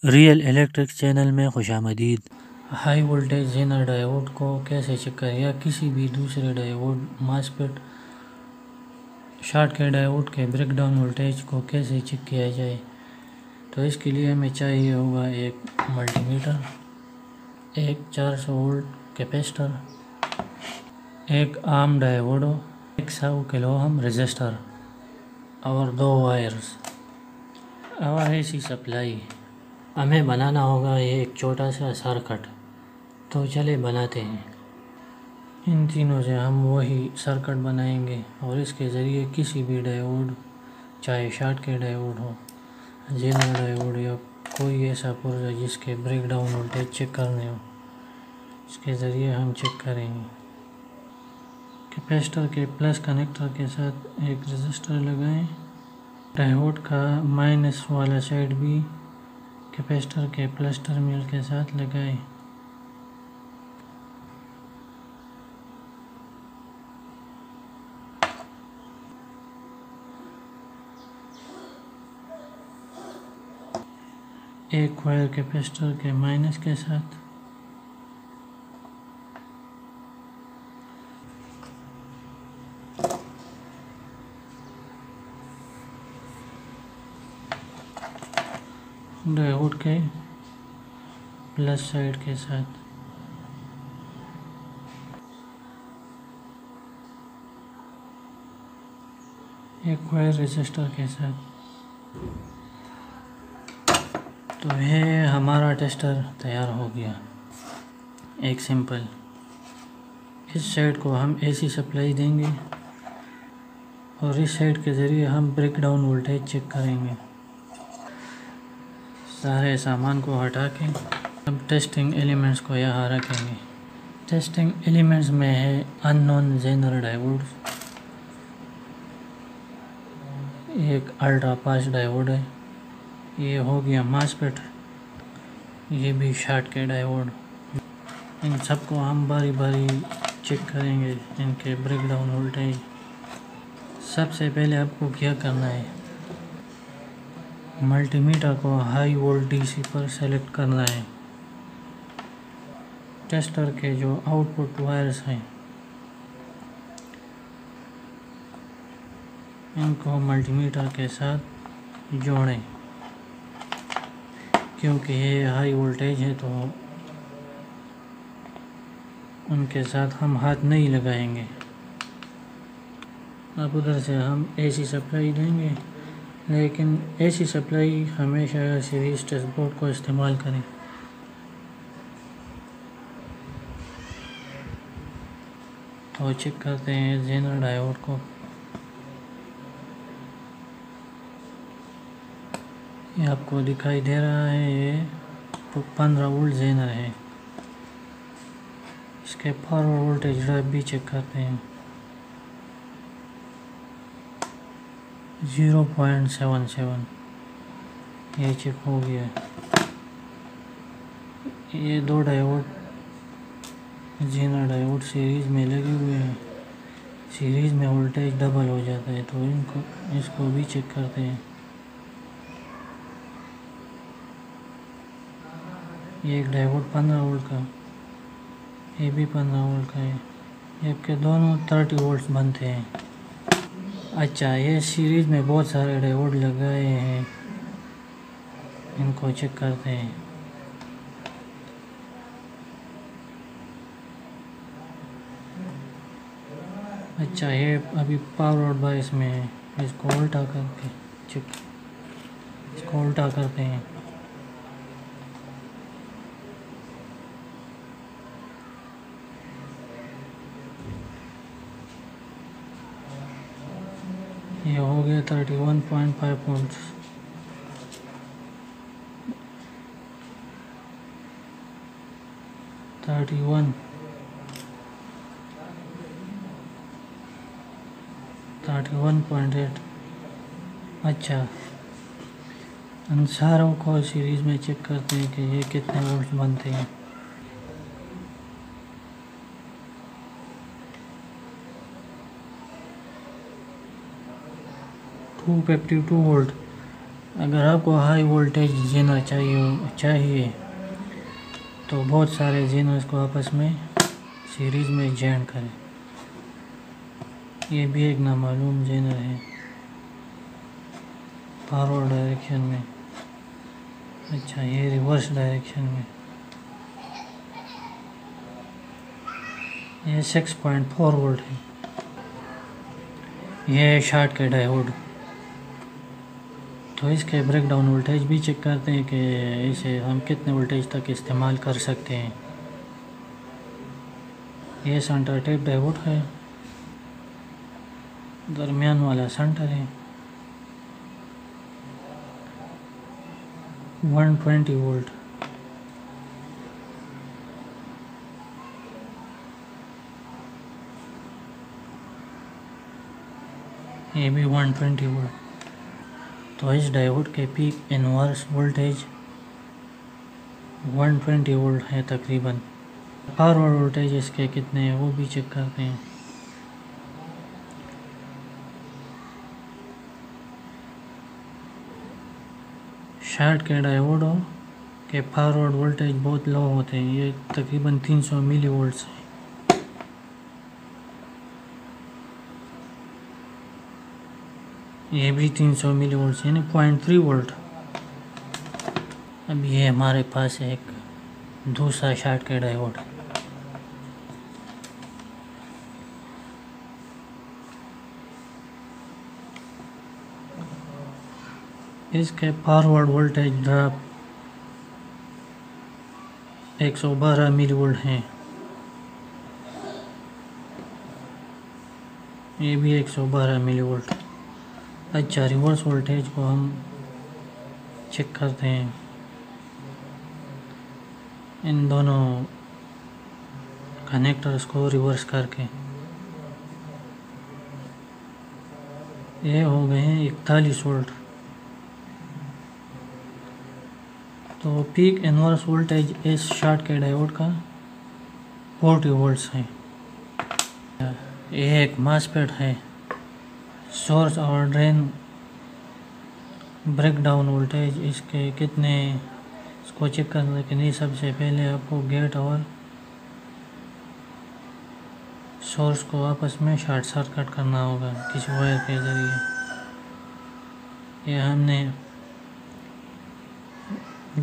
Real electric channel में खुशामदीद। High voltage Jenner diode को कैसे चेक करें या किसी भी दूसरे डायोड मॉसफेट शॉर्ट के डायोड के ब्रेकडाउन वोल्टेज को कैसे चेक किया जाए। तो इसके लिए हमें चाहिए होगा एक मल्टीमीटर, एक 400 वोल्ट कैपेसिटर, एक आर्म डायोड, एक 100 किलो ओम रेजिस्टर और 2 वायर्स और एसी सप्लाई। हमें बनाना होगा ये एक छोटा सा सर्किट। तो चले बनाते हैं। इन तीनों से हम वही सर्किट बनाएंगे और इसके ज़रिए किसी भी डायोड, चाहे शॉर्ट के डायोड हो, जेनर डायोड या कोई ऐसा पुर्जा जिसके ब्रेकडाउन वोल्टेज चेक करने हो, इसके ज़रिए हम चेक करेंगे। कैपेसिटर के प्लस कनेक्टर के साथ एक रेजिस्टर लगाएं। डायोड का माइनस वाला साइड भी कैपेसिटर के प्लस टर्मिनल के साथ लगाएं। एक वायर कैपेसिटर के माइनस के साथ, डायोड के प्लस साइड के साथ, एक वायर रेजिस्टर के साथ। तो ये हमारा टेस्टर तैयार हो गया, एक सिंपल। इस साइड को हम एसी सप्लाई देंगे और इस साइड के ज़रिए हम ब्रेकडाउन वोल्टेज चेक करेंगे। सारे सामान को हटा के अब टेस्टिंग एलिमेंट्स को यहाँ रखेंगे। टेस्टिंग एलिमेंट्स में है अननोन जेनर डायोड, एक अल्ट्रा फास्ट डायोड है, ये हो गया मॉसफेट, ये भी शॉर्ट के डायोड। इन सबको हम बारी बारी चेक करेंगे, इनके ब्रेकडाउन वोल्टेज। सबसे पहले आपको क्या करना है, मल्टीमीटर को हाई वोल्ट डीसी पर सेलेक्ट करना है। टेस्टर के जो आउटपुट वायर्स हैं इनको मल्टीमीटर के साथ जोड़ें, क्योंकि ये हाई वोल्टेज है तो उनके साथ हम हाथ नहीं लगाएंगे। अब उधर से हम एसी सप्लाई देंगे, लेकिन एसी सप्लाई हमेशा सीरीज टेस्ट बोर्ड को इस्तेमाल करें। तो चेक करते हैं जेनर डायोड को। ये आपको दिखाई दे रहा है, ये 15 वोल्ट जेनर है। इसके फॉरवर्ड वोल्टेज ड्रॉप भी चेक करते हैं, 0.77। ये चेक हो गया। ये 2 डायोड जेनर डायोड सीरीज में लगे हुए हैं, सीरीज में वोल्टेज डबल हो जाता है, तो इसको भी चेक करते हैं। ये एक डायोड 15 वोल्ट का, ये भी 15 वोल्ट का है, जबकि दोनों 30 वोल्ट बनते हैं। अच्छा, ये सीरीज में बहुत सारे डायोड लगाए हैं, इनको चेक करते हैं। अच्छा, ये अभी पावर बायस में है, इसको उल्टा करके चेक, इसको उल्टा करते हैं। ये हो गया 31.5 वोल्ट। Thirty one 31.8। अच्छा, इन सारों को सीरीज में चेक करते हैं कि ये कितने वोल्ट बनते हैं। 252 वोल्ट अगर आपको हाई वोल्टेज जेनर चाहिए तो बहुत सारे जेनर्स को आपस में सीरीज़ में जॉइन करें। ये भी एक नामालूम जेनर है फॉरवर्ड डायरेक्शन में। अच्छा, ये रिवर्स डायरेक्शन में। ये 6.4 वोल्ट है। ये है शॉर्ट के डायोड। तो इसके ब्रेकडाउन वोल्टेज भी चेक करते हैं कि इसे हम कितने वोल्टेज तक इस्तेमाल कर सकते हैं। ये सेंटर टेप डायोड है, दरमियान वाला सेंटर है। 120 वोल्ट। ये भी 120 वोल्ट। तो इस डायोड के पीक इनवर्स वोल्टेज 120 वोल्ट है तकरीबन। फॉरवर्ड वोल्टेज इसके कितने हैं वो भी चेक करते हैं। शॉर्ट के डायोड के फॉरवर्ड वोल्टेज बहुत लो होते हैं। ये तकरीबन 300 मिली वोल्ट्स है। ये भी 300 मिली वोल्ट यानी 0.3 वोल्ट। अब ये हमारे पास एक दूसरा शॉर्ट के डायोड। इसके forward voltage drop 112 millivolt हैं। ये भी 112 मिली वोल्ट। अच्छा, रिवर्स वोल्टेज को हम चेक करते हैं इन दोनों कनेक्टर्स को रिवर्स करके। ये हो गए हैं 41 वोल्ट। तो पीक इनवर्स वोल्टेज इस शॉर्ट के डायोड का 40 वोल्ट्स है। ये एक मॉसफेट है। सोर्स और ड्रेन ब्रेकडाउन वोल्टेज इसके कितने इसको चेक करने के लिए सबसे पहले आपको गेट और सोर्स को आपस में शॉर्ट सर्किट करना होगा किसी वायर के ज़रिए। ये हमने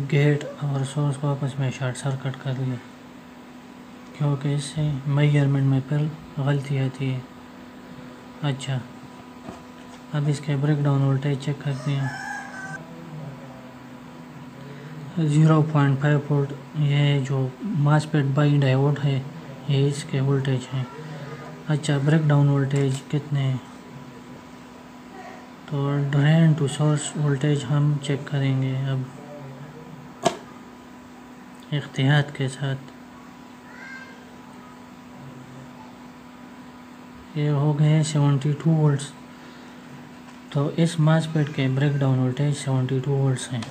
गेट और सोर्स को आपस में शॉर्ट सर्किट कर लिया क्योंकि इससे मेजरमेंट में फिर गलती आती है। अच्छा, अब इसके ब्रेकडाउन वोल्टेज चेक करते हैं। 0.5 वोल्ट। ये जो मॉसफेट बाई डायोड है ये इसके वोल्टेज हैं। अच्छा, ब्रेकडाउन वोल्टेज कितने हैं तो ड्रेन टू सोर्स वोल्टेज हम चेक करेंगे अब एहतियात के साथ। ये हो गए 72 वोल्ट्स। तो इस मॉसफेट के ब्रेकडाउन वोल्टेज 72 वोल्ट्स हैं।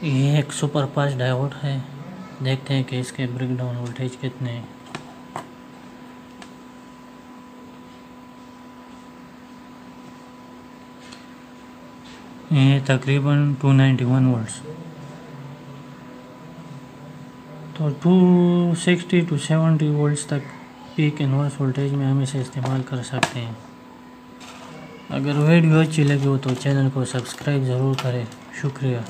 ये एक सुपर पास डायोड है। देखते हैं कि इसके ब्रेकडाउन वोल्टेज कितने हैं। ये तकरीबन 291 वोल्ट्स। तो 260 to 70 वोल्ट्स तक पीक इनवर्स वोल्टेज में हम इसे इस्तेमाल कर सकते हैं। अगर वीडियो अच्छी लगी हो तो चैनल को सब्सक्राइब ज़रूर करें। शुक्रिया।